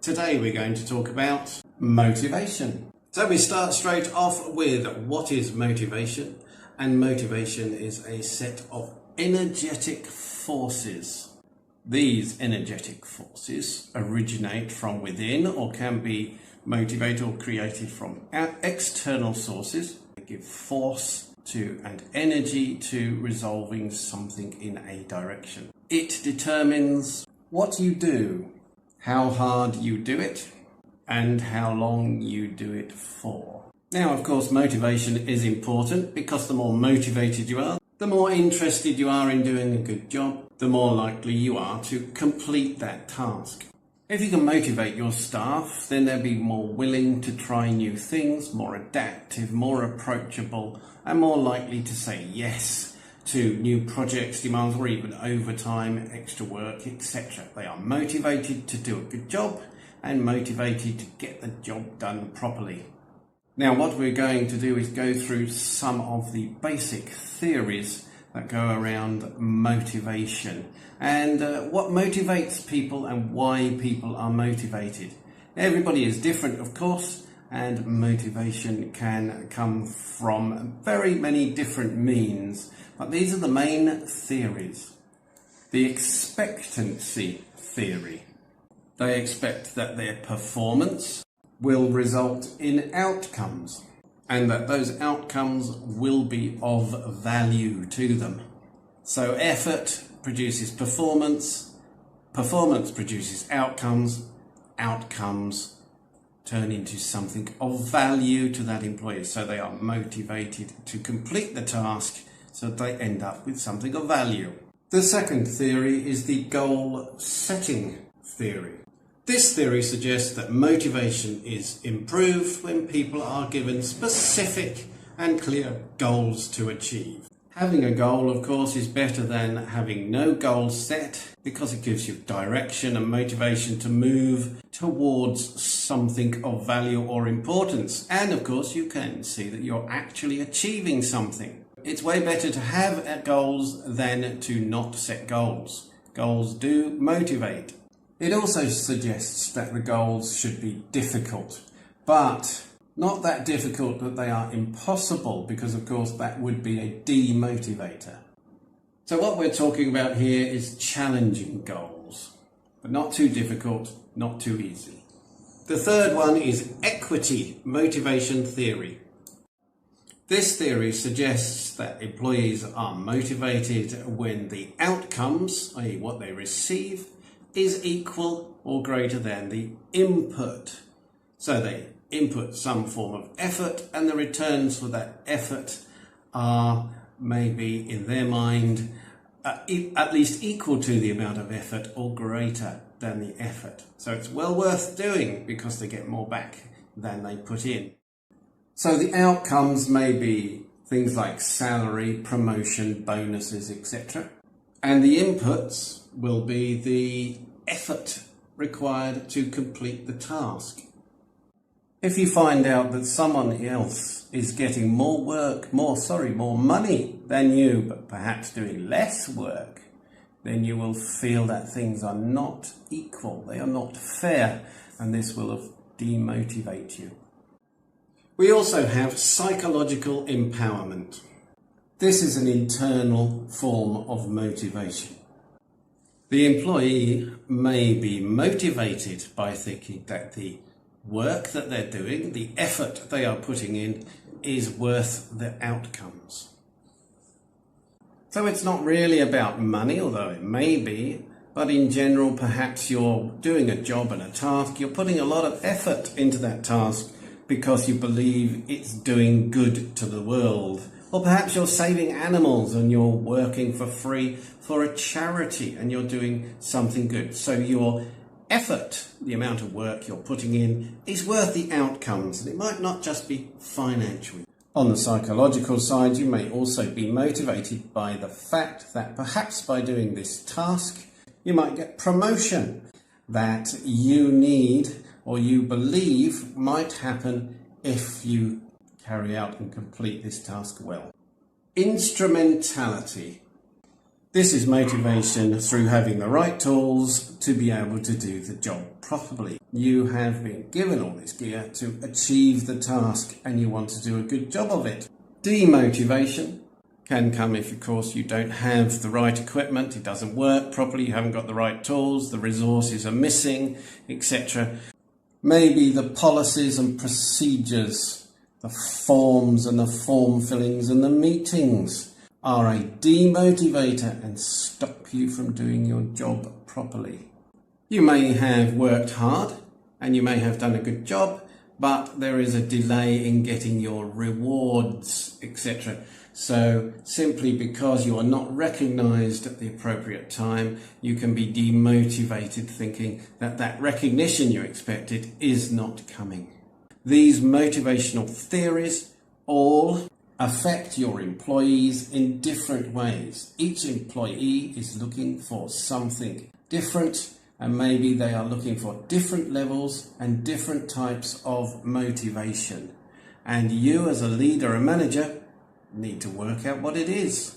Today we're going to talk about motivation. So we start straight off with what is motivation? And motivation is a set of energetic forces. These energetic forces originate from within or can be motivated or created from external sources. They give force to and energy to resolving something in a direction. It determines what you do, how hard you do it, and how long you do it for. Now, of course, motivation is important because the more motivated you are, the more interested you are in doing a good job, the more likely you are to complete that task. If you can motivate your staff, then they'll be more willing to try new things, more adaptive, more approachable, and more likely to say yes to new projects, demands, or even overtime, extra work, etc. They are motivated to do a good job and motivated to get the job done properly. Now, what we're going to do is go through some of the basic theories that go around motivation and what motivates people and why people are motivated. Everybody is different, of course, and motivation can come from very many different means, but these are the main theories. The expectancy theory. They expect that their performance will result in outcomes and that those outcomes will be of value to them. So effort produces performance, performance produces outcomes, outcomes turn into something of value to that employee. So they are motivated to complete the task so they end up with something of value. The second theory is the goal setting theory. This theory suggests that motivation is improved when people are given specific and clear goals to achieve. Having a goal, of course, is better than having no goals set because it gives you direction and motivation to move towards something of value or importance. And of course, you can see that you're actually achieving something. It's way better to have goals than to not set goals. Goals do motivate. It also suggests that the goals should be difficult, but not that difficult that they are impossible, because of course that would be a demotivator. So what we're talking about here is challenging goals, but not too difficult, not too easy. The third one is equity motivation theory. This theory suggests that employees are motivated when the outcomes, i.e. what they receive, is equal or greater than the input. So they input some form of effort and the returns for that effort are maybe in their mind at least equal to the amount of effort or greater than the effort. So it's well worth doing because they get more back than they put in. So the outcomes may be things like salary, promotion, bonuses, etc. And the inputs will be the effort required to complete the task. If you find out that someone else is getting more money than you, but perhaps doing less work, then you will feel that things are not equal, they are not fair, and this will demotivate you. We also have psychological empowerment. This is an internal form of motivation. The employee may be motivated by thinking that the work that they're doing, the effort they are putting in, is worth the outcomes. So it's not really about money, although it may be, but in general, perhaps you're doing a job and a task, you're putting a lot of effort into that task because you believe it's doing good to the world. Or perhaps you're saving animals and you're working for free for a charity and you're doing something good. So your effort, the amount of work you're putting in, is worth the outcomes, and it might not just be financial. On the psychological side, you may also be motivated by the fact that perhaps by doing this task, you might get promotion that you need or you believe might happen if you carry out and complete this task well. Instrumentality. This is motivation through having the right tools to be able to do the job properly. You have been given all this gear to achieve the task and you want to do a good job of it. Demotivation can come if, of course, you don't have the right equipment, it doesn't work properly, you haven't got the right tools, the resources are missing, etc. Maybe the policies and procedures, the forms and the form fillings and the meetings are a demotivator and stop you from doing your job properly. You may have worked hard and you may have done a good job, but there is a delay in getting your rewards, etc. So simply because you are not recognised at the appropriate time, you can be demotivated thinking that that recognition you expected is not coming. These motivational theories all affect your employees in different ways. Each employee is looking for something different, and maybe they are looking for different levels and different types of motivation. And you as a leader and manager need to work out what it is.